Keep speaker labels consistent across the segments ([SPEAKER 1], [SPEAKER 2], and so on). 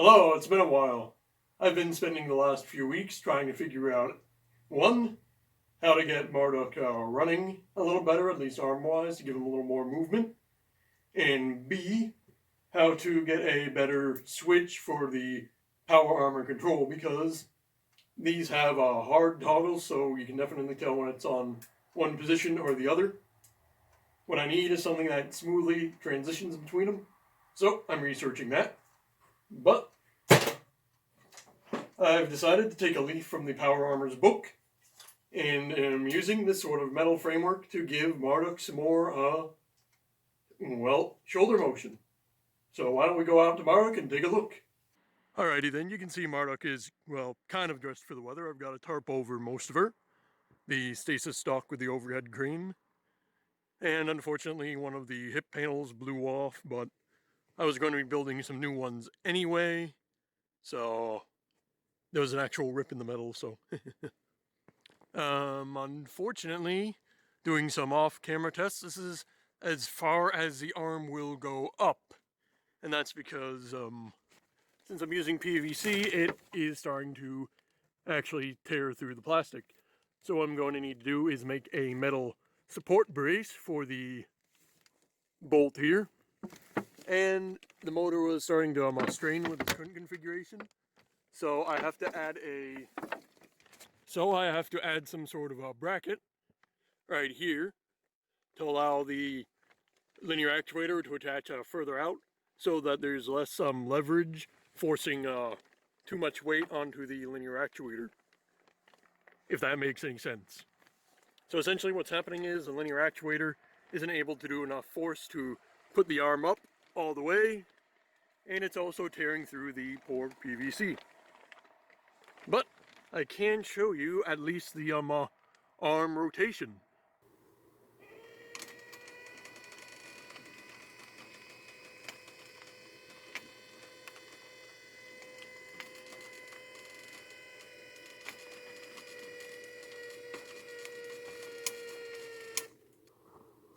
[SPEAKER 1] Hello, it's been a while. I've been spending the last few weeks trying to figure out, one, how to get Marduk running a little better, at least arm-wise, to give him a little more movement, and B, how to get a better switch for the power armor control, because these have hard toggles, so you can definitely tell when it's on one position or the other. What I need is something that smoothly transitions between them, so I'm researching that. But I've decided to take a leaf from the Power Armor's book, and am using this sort of metal framework to give Marduk some more, shoulder motion. So why don't we go out to Marduk and take a look? Alrighty then, you can see Marduk is, kind of dressed for the weather. I've got a tarp over most of her. The stasis stock with the overhead crane. And unfortunately, one of the hip panels blew off, but I was going to be building some new ones anyway, so there was an actual rip in the metal, so. Unfortunately, doing some off-camera tests, this is as far as the arm will go up. And that's because, since I'm using PVC, it is starting to actually tear through the plastic. So what I'm going to need to do is make a metal support brace for the bolt here. And the motor was starting to strain with the current configuration. So I have to add some sort of a bracket right here to allow the linear actuator to attach further out, so that there's less leverage forcing too much weight onto the linear actuator, if that makes any sense. So essentially what's happening is the linear actuator isn't able to do enough force to put the arm up all the way, and it's also tearing through the poor PVC. But I can show you at least the arm rotation.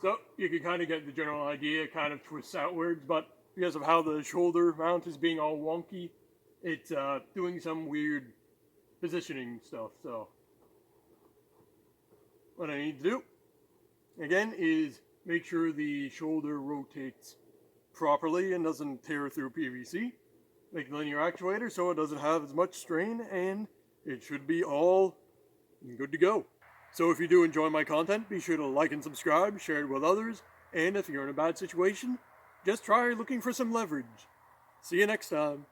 [SPEAKER 1] So you can kind of get the general idea. It kind of twists outwards, but because of how the shoulder mount is being all wonky, it's doing some weird positioning stuff. So what I need to do, again, is make sure the shoulder rotates properly and doesn't tear through PVC. Make the linear actuator so it doesn't have as much strain, and it should be all good to go. So if you do enjoy my content, be sure to like and subscribe, share it with others, and if you're in a bad situation, just try looking for some leverage. See you next time.